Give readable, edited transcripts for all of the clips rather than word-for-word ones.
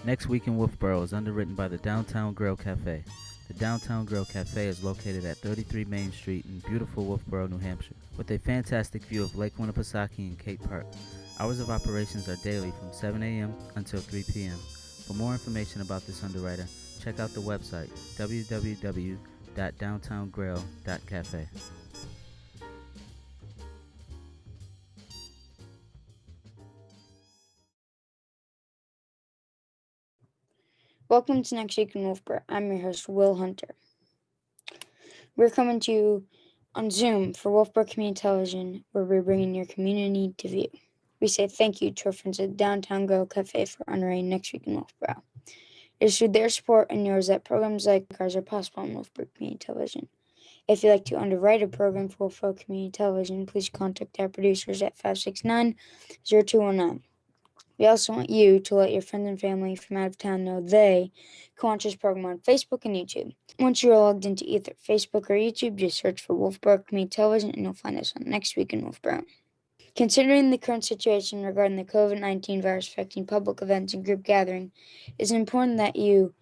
Next Week in Wolfeboro is underwritten by the Downtown Grill Cafe. The Downtown Grill Cafe is located at 33 Main Street in beautiful Wolfeboro, New Hampshire, with a fantastic view of Lake Winnipesaukee and Cape Park. Hours of operations are daily from 7 a.m. until 3 p.m. For more information about this underwriter, check out the website www.downtowngrill.cafe. Welcome to Next Week in Wolfeboro. I'm your host, Will Hunter. We're coming to you on Zoom for Wolfeboro Community Television, where we're bringing your community to view. We say thank you to our friends at Downtown Grill Cafe for honoring Next Week in Wolfeboro. It is through their support and yours that programs like ours are possible on Wolfeboro Community Television. If you'd like to underwrite a program for Wolfeboro Community Television, please contact our producers at 569-0219. We also want you to let your friends and family from out of town know they can watch this program on Facebook and YouTube. Once you're logged into either Facebook or YouTube, just search for Wolfeboro Community Television and you'll find us on Next Week in Wolfeboro. Considering the current situation regarding the COVID-19 virus affecting public events and group gathering, it's important that you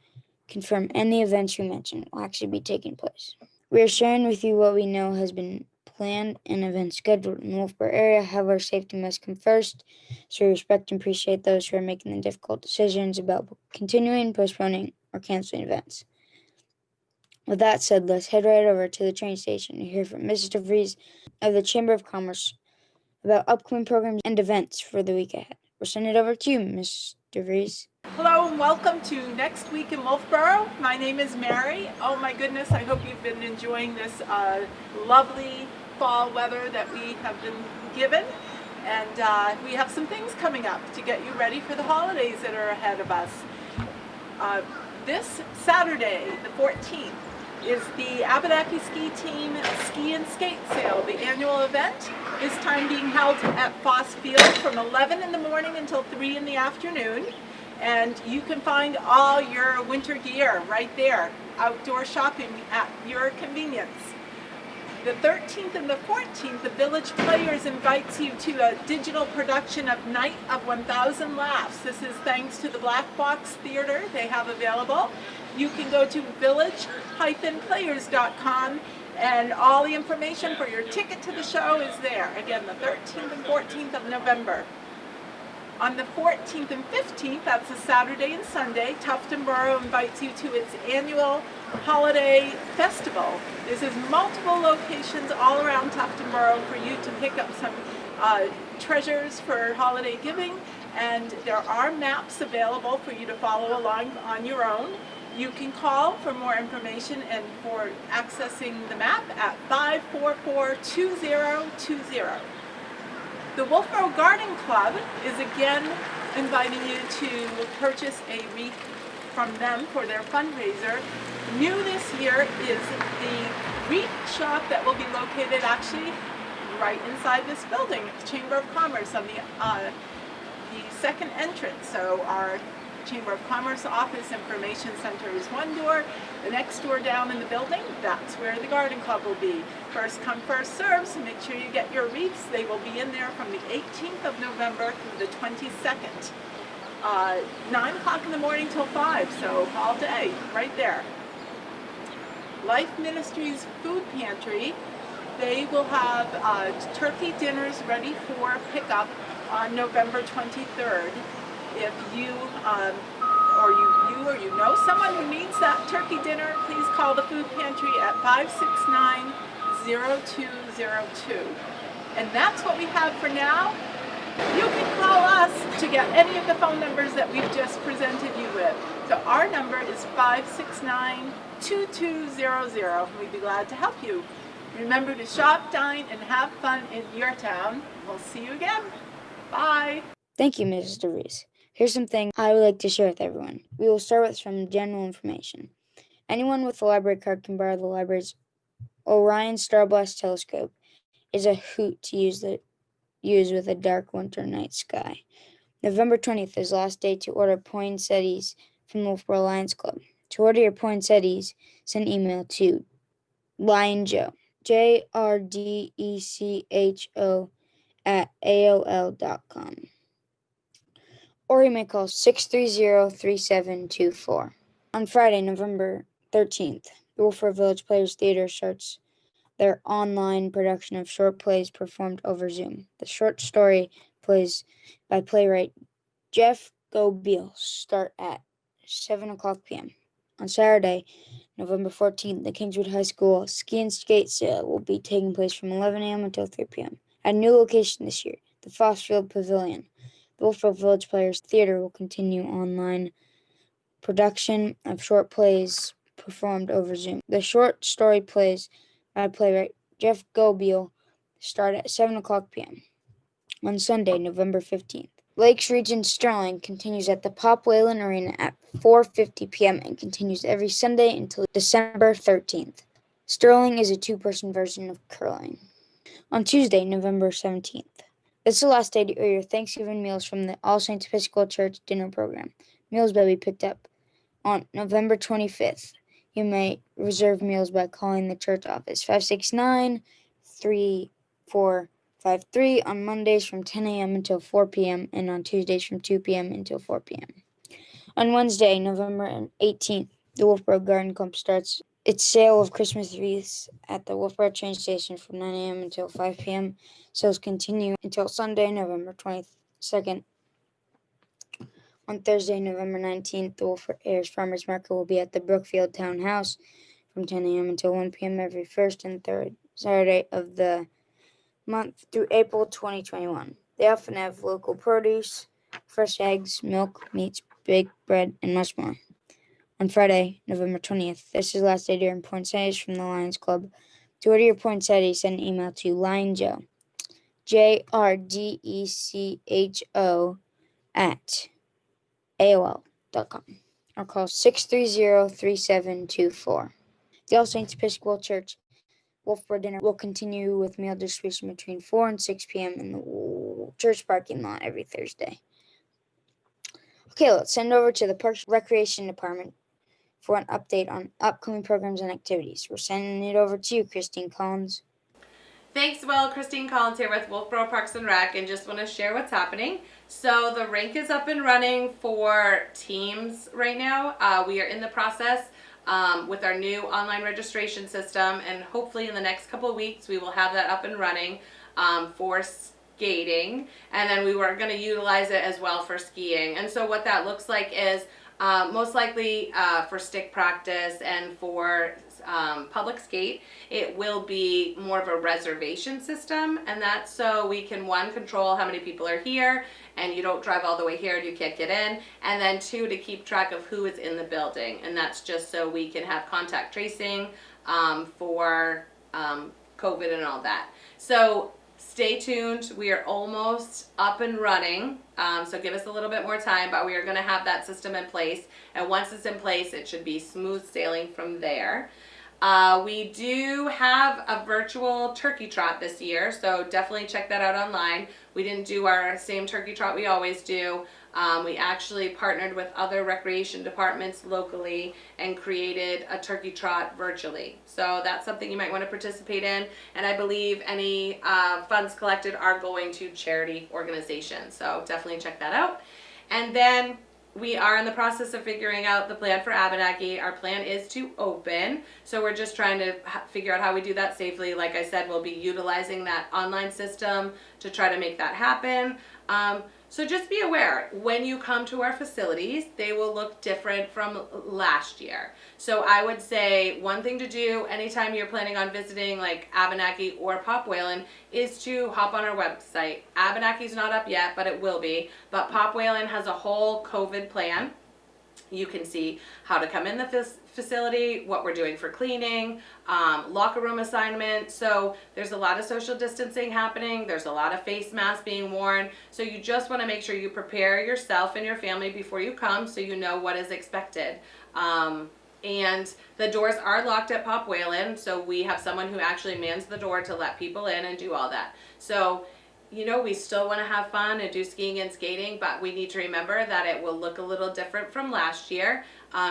confirm any events you mentioned will actually be taking place. We are sharing with you what we know has been planned and events scheduled in the Wolfeboro area. However, safety must come first, so we respect and appreciate those who are making the difficult decisions about continuing, postponing, or canceling events. With that said, let's head right over to the train station to hear from Mrs. DeVries of the Chamber of Commerce about upcoming programs and events for the week ahead. We'll send it over to you, Ms. DeVries. Hello and welcome to Next Week in Wolfeboro. My name is Mary. Oh my goodness, I hope you've been enjoying this lovely fall weather that we have been given. And we have some things coming up to get you ready for the holidays that are ahead of us. This Saturday, the 14th, is the Abenaki Ski Team Ski and Skate Sale, the annual event. This time being held at Foss Field from 11 in the morning until 3 in the afternoon. And you can find all your winter gear right there, outdoor shopping at your convenience. The 13th and the 14th, the Village Players invites you to a digital production of Night of 1000 Laughs. This is thanks to the Black Box Theater they have available. You can go to village-players.com and all the information for your ticket to the show is there. Again, the 13th and 14th of November. On the 14th and 15th, that's a Saturday and Sunday, Tufton Borough invites you to its annual holiday festival. This is multiple locations all around Tufton Borough for you to pick up some treasures for holiday giving, and there are maps available for you to follow along on your own. You can call for more information and for accessing the map at 544-2020. The Wolfeboro Garden Club is again inviting you to purchase a wreath from them for their fundraiser. New this year is the wreath shop that will be located actually right inside this building at the Chamber of Commerce on the second entrance. So our Chamber of Commerce office information center is one door. The next door down in the building, that's where the garden club will be. First come, first serve, so make sure you get your wreaths. They will be in there from the 18th of November through the 22nd. 9 o'clock in the morning till 5, so all day, right there. Life Ministries Food Pantry, they will have turkey dinners ready for pickup on November 23rd. If you or you know someone who needs that turkey dinner, please call the food pantry at 569-0202. And that's what we have for now. You can call us to get any of the phone numbers that we've just presented you with. So our number is 569-2200. We'd be glad to help you. Remember to shop, dine, and have fun in your town. We'll see you again. Bye. Thank you, Mrs. DeVries. Here's something I would like to share with everyone. We will start with some general information. Anyone with a library card can borrow the library's Orion Starblast telescope. It's a hoot to use with a dark winter night sky. November 20th is the last day to order poinsettias from the Wolfeboro Lions Club. To order your poinsettias, send an email to lionjoe, JRDECHO @AOL.com. or you may call 630-3724. On Friday, November 13th, the Wolfeboro Village Players Theater starts their online production of short plays performed over Zoom. The short story plays by playwright Jeff Gobeil start at 7 o'clock p.m. On Saturday, November 14th, the Kingswood High School Ski and Skate Sale will be taking place from 11 a.m. until 3 p.m. At a new location this year, the Fossfield Pavilion. The Wolfeboro Village Players Theater will continue online production of short plays performed over Zoom. The short story plays by playwright Jeff Gobeil start at 7 o'clock p.m. On Sunday, November 15th. Lakes Region Sterling continues at the Pop Whalen Arena at 4:50 p.m. and continues every Sunday until December 13th. Sterling is a two-person version of curling. On Tuesday, November 17th. This is the last day to order your Thanksgiving meals from the All Saints Episcopal Church dinner program. Meals will be picked up on November 25th. You may reserve meals by calling the church office 569-3453 on Mondays from 10 a.m. until 4 p.m. and on Tuesdays from 2 p.m. until 4 p.m. On Wednesday, November 18th, the Wolfeboro Garden Club starts its sale of Christmas wreaths at the Wolfeboro train station from 9 a.m. until 5 p.m. Sales continue until Sunday, November 22nd. On Thursday, November 19th, the Wolfeboro Ayers Farmers Market will be at the Brookfield Town House from 10 a.m. until 1 p.m. every first and third Saturday of the month through April 2021. They often have local produce, fresh eggs, milk, meats, baked bread, and much more. On Friday, November 20th, this is the last day to earn poinsettias from the Lions Club. To order your poinsettias, send an email to LionJoe, JRDECHO at AOL.com or call 630-3724. The All Saints Episcopal Church Wolfeboro dinner will continue with meal distribution between 4 and 6 p.m. in the church parking lot every Thursday. Okay, let's send over to the Parks Recreation Department for an update on upcoming programs and activities. We're sending it over to you, Christine Collins. Thanks, Will. Christine Collins here with Wolfeboro Parks and Rec, and just want to share what's happening. So the rink is up and running for teams right now. We are in the process with our new online registration system, and hopefully in the next couple of weeks we will have that up and running for skating, and then we were going to utilize it as well for skiing. And so what that looks like is most likely for stick practice and for public skate, it will be more of a reservation system, and that's so we can, one, control how many people are here and you don't drive all the way here and you can't get in, and then two, to keep track of who is in the building, and that's just so we can have contact tracing for COVID and all that. So stay tuned. We are almost up and running, so give us a little bit more time, but we are going to have that system in place, and once it's in place, it should be smooth sailing from there. We do have a virtual turkey trot this year, so definitely check that out online. We didn't do our same turkey trot we always do. We actually partnered with other recreation departments locally and created a turkey trot virtually. So that's something you might want to participate in, and I believe any funds collected are going to charity organizations, so definitely check that out. And then we are in the process of figuring out the plan for Abenaki. Our plan is to open, so we're just trying to figure out how we do that safely. Like I said, we'll be utilizing that online system to try to make that happen. So just be aware, when you come to our facilities, they will look different from last year. So I would say one thing to do anytime you're planning on visiting like Abenaki or Pop Whalen is to hop on our website. Abenaki's not up yet, but it will be. But Pop Whalen has a whole COVID plan. You can see how to come in the facility, what we're doing for cleaning, locker room assignment. So there's a lot of social distancing happening. There's a lot of face masks being worn. So you just want to make sure you prepare yourself and your family before you come so you know what is expected. And the doors are locked at Pop Whalen, so we have someone who actually mans the door to let people in and do all that. So you know, we still want to have fun and do skiing and skating, but we need to remember that it will look a little different from last year,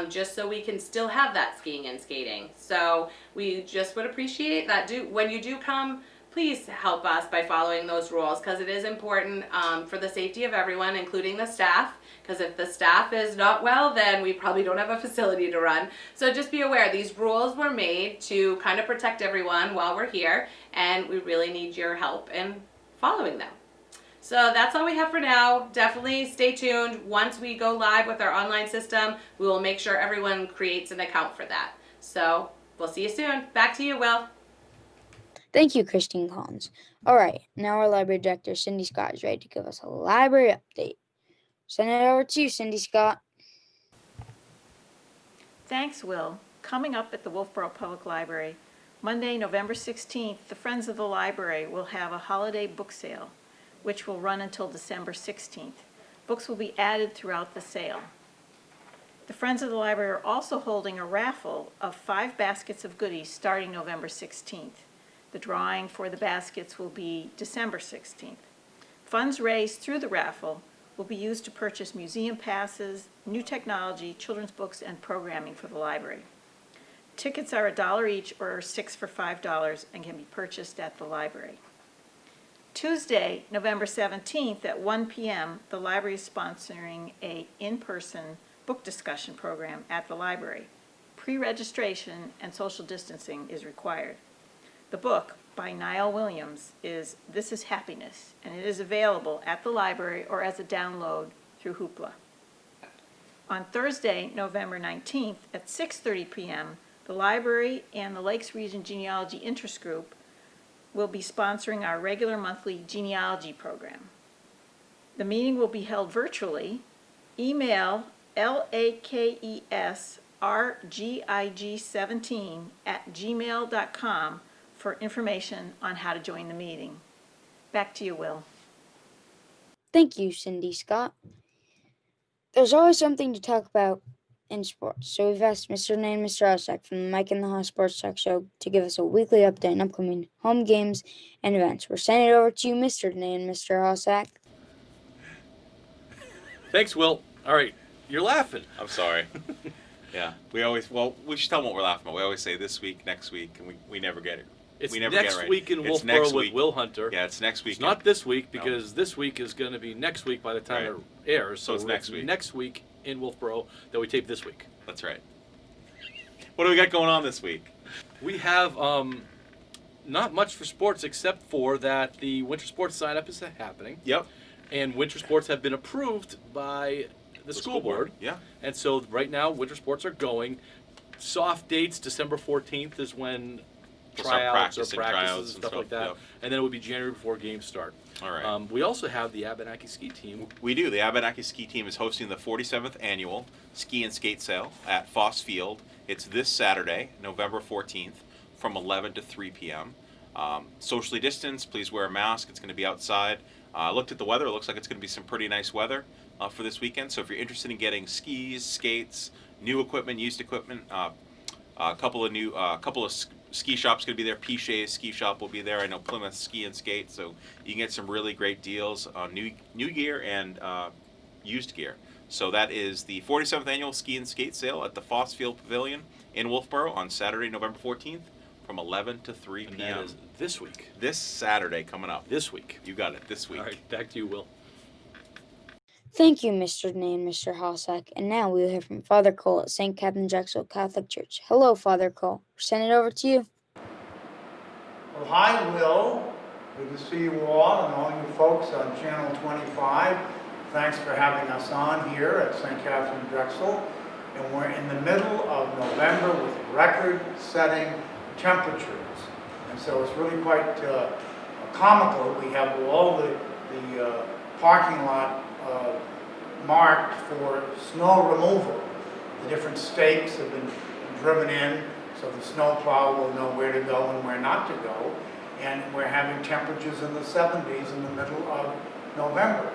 just so we can still have that skiing and skating. So we just would appreciate that when you do come, please help us by following those rules, because it is important for the safety of everyone, including the staff. Because if the staff is not well, then we probably don't have a facility to run. So just be aware, these rules were made to kind of protect everyone while we're here, and we really need your help in following them. So that's all we have for now. Definitely stay tuned. Once we go live with our online system, we will make sure everyone creates an account for that. So we'll see you soon. Back to you, Will. Thank you, Christine Collins. All right, now our library director, Cindy Scott, is ready to give us a library update. Send it over to you, Cindy Scott. Thanks, Will. Coming up at the Wolfeboro Public Library, Monday, November 16th, the Friends of the Library will have a holiday book sale, which will run until December 16th. Books will be added throughout the sale. The Friends of the Library are also holding a raffle of 5 baskets of goodies starting November 16th. The drawing for the baskets will be December 16th. Funds raised through the raffle will be used to purchase museum passes, new technology, children's books, and programming for the library. Tickets are $1 each or 6 for $5 and can be purchased at the library. Tuesday, November 17th at 1 p.m., the library is sponsoring an in-person book discussion program at the library. Pre-registration and social distancing is required. The book by Niall Williams is This is Happiness, and it is available at the library or as a download through Hoopla. On Thursday, November 19th at 6:30 p.m., the library and the Lakes Region Genealogy Interest Group will be sponsoring our regular monthly genealogy program. The meeting will be held virtually. Email lakesrgig17@gmail.com for information on how to join the meeting. Back to you, Will. Thank you, Cindy Scott. There's always something to talk about in sports, so we've asked Mr. Nay and Mr. Ossack from the Mike and the Haas Sports Talk Show to give us a weekly update on upcoming home games and events. We're sending it over to you, Mr. Nay and Mr. Ossack. Thanks, Will. All right, you're laughing. I'm sorry. Yeah, we should tell them what we're laughing about. We always say this week, next week, and we never get it. It's we never next get it right. week in It's Wolfeboro next with week. Will Hunter. Yeah, it's next week. It's not this week because this week is going to be next week by the time Right. it airs. So it's next week. Next week in Wolfeboro that we tape this week. That's right. What do we got going on this week? We have not much for sports except for that the winter sports sign-up is happening. Yep. And winter sports have been approved by the school board. Yeah. And so right now winter sports are going. Soft dates, December 14th is when We'll start tryouts or practicing practices tryouts and stuff like that. yep. And then it would be January before games start. All right. We also have the Abenaki ski team. We do. The Abenaki ski team is hosting the 47th annual ski and skate sale at Foss Field. It's this Saturday, November 14th, from 11 to 3 p.m. Socially distanced. Please wear a mask. It's going to be outside. I looked at the weather. It looks like it's going to be some pretty nice weather for this weekend. So if you're interested in getting skis, skates, new equipment, used equipment, a couple of ski shops going to be there. Pichet's ski shop will be there. I know Plymouth Ski and Skate, so you can get some really great deals on new gear and used gear. So that is the 47th annual ski and skate sale at the Foss Field Pavilion in Wolfeboro on Saturday, November 14th, from 11 to 3 And p.m. that is this week. This Saturday coming up. This week. You got it. This week. All right, back to you, Will. Thank you, Mr. Nay and Mr. Hossack. And now we will hear from Father Cole at St. Katharine Drexel Catholic Church. Hello, Father Cole. We're sending it over to you. Well, hi, Will. Good to see you all and all you folks on Channel 25. Thanks for having us on here at St. Katharine Drexel. And we're in the middle of November with record-setting temperatures. And so it's really quite comical. We have all the parking lot marked for snow removal. The different stakes have been driven in so the snowplow will know where to go and where not to go. And we're having temperatures in the 70s in the middle of November.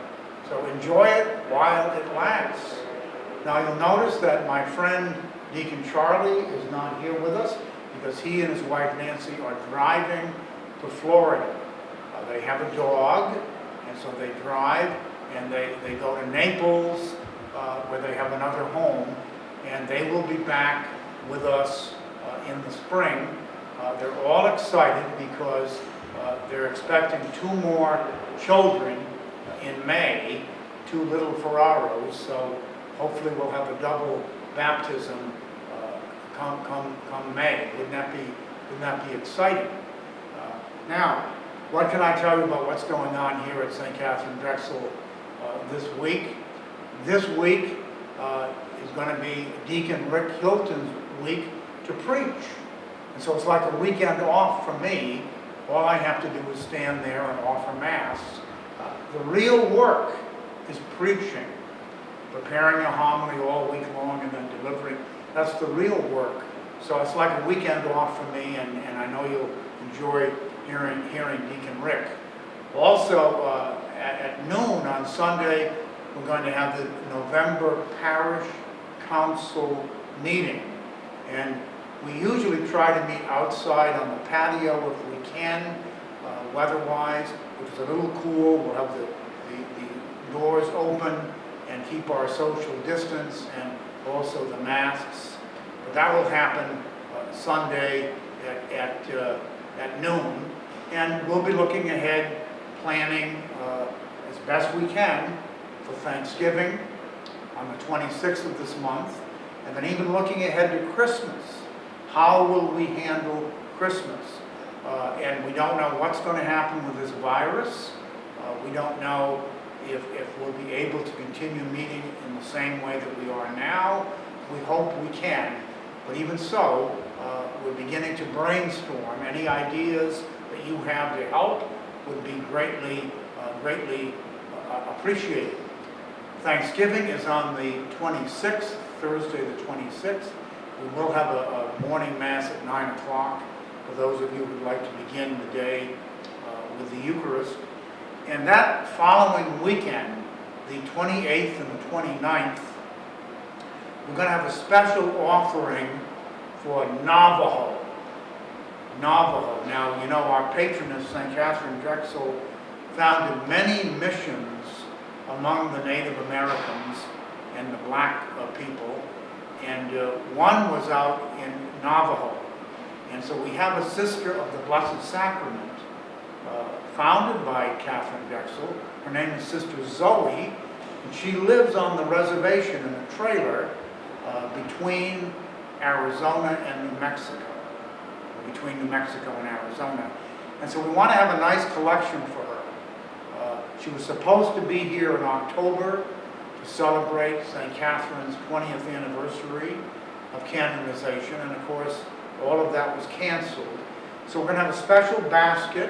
So enjoy it while it lasts. Now you'll notice that my friend Deacon Charlie is not here with us because he and his wife Nancy are driving to Florida. They have a dog, and so they drive and they go to Naples where they have another home, and they will be back with us in the spring. They're all excited because They're expecting 2 more children in May, 2 little Ferraros, so hopefully we'll have a double baptism come May. Wouldn't that be exciting? Now, what can I tell you about what's going on here at St. Katharine Drexel this week? This week is going to be Deacon Rick Hilton's week to preach. And so it's like a weekend off for me. All I have to do is stand there and offer Mass. The real work is preaching, preparing a homily all week long and then delivering. That's the real work. So it's like a weekend off for me, and I know you'll enjoy hearing Deacon Rick. Also, at noon on Sunday, we're going to have the November Parish Council meeting. And we usually try to meet outside on the patio if we can, weather-wise. If it's a little cool, we'll have the doors open and keep our social distance and also the masks. But that will happen Sunday at noon. And we'll be looking ahead, planning as best we can for Thanksgiving on the 26th of this month, and then even looking ahead to Christmas. How will we handle Christmas? And we don't know what's going to happen with this virus. We don't know if we'll be able to continue meeting in the same way that we are now. We hope we can. But even so, we're beginning to brainstorm. Any ideas that you have to help would be greatly appreciated. Thanksgiving is on the 26th, Thursday the 26th. We will have a morning Mass at 9 o'clock for those of you who'd like to begin the day with the Eucharist. And that following weekend, the 28th and the 29th, we're going to have a special offering for Navajo. Navajo. Now, you know, our patroness, St. Katharine Drexel, founded many missions among the Native Americans and the black people. And one was out in Navajo. And so we have a Sister of the Blessed Sacrament founded by Katharine Drexel. Her name is Sister Zoe, and she lives on the reservation in a trailer between Arizona and New Mexico, between New Mexico and Arizona. And so we want to have a nice collection for her. She was supposed to be here in October to celebrate St. Catherine's 20th anniversary of canonization, and of course, all of that was canceled. So we're going to have a special basket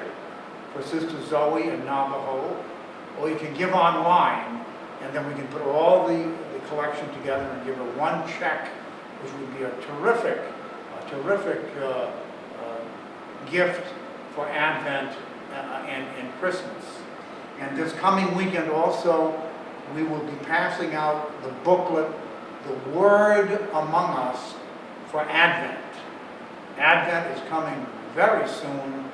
for Sister Zoe in Navajo, or you can give online, and then we can put all the collection together and give her one check, which would be a terrific gift for Advent and Christmas. And this coming weekend also, we will be passing out the booklet, The Word Among Us, for Advent. Advent is coming very soon.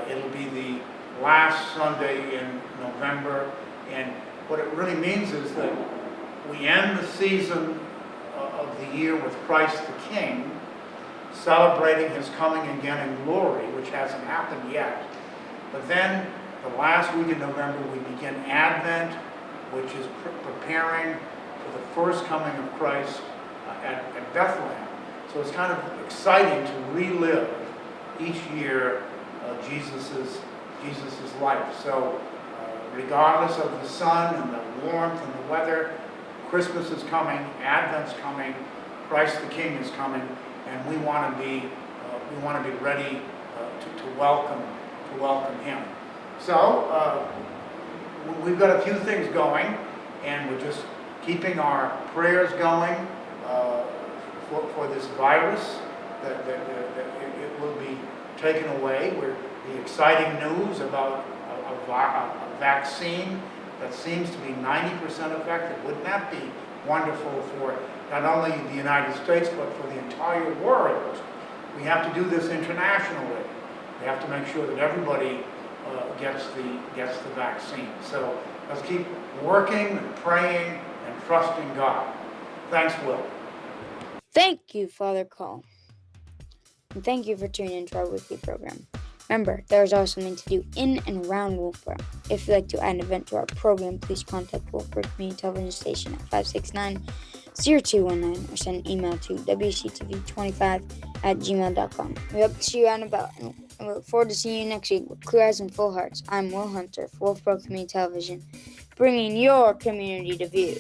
It'll be the last Sunday in November, and what it really means is that we end the season of the year with Christ the King, celebrating his coming again in glory, which hasn't happened yet. But then, the last week in November, we begin Advent, which is preparing for the first coming of Christ at Bethlehem. So it's kind of exciting to relive each year Jesus's life. So regardless of the sun and the warmth and the weather, Christmas is coming, Advent's coming, Christ the King is coming, and we want to be ready to welcome him. So we've got a few things going, and we're just keeping our prayers going for this virus, that it will be taken away. The exciting news about a vaccine that seems to be 90% effective. Wouldn't that be wonderful for not only the United States, but for the entire world? We have to do this internationally. We have to make sure that everybody gets the vaccine. So let's keep working and praying and trusting God. Thanks, Will. Thank you, Father Call. And thank you for tuning into our weekly program. Remember, there is always something to do in and around Wolfeboro. If you'd like to add an event to our program, please contact Wolfeboro Community Television Station at 569-0219 or send an email to wctv25@gmail.com. We hope to see you out and about, and we look forward to seeing you next week with clear eyes and full hearts. I'm Will Hunter for Wolfeboro Community Television, bringing your community to view.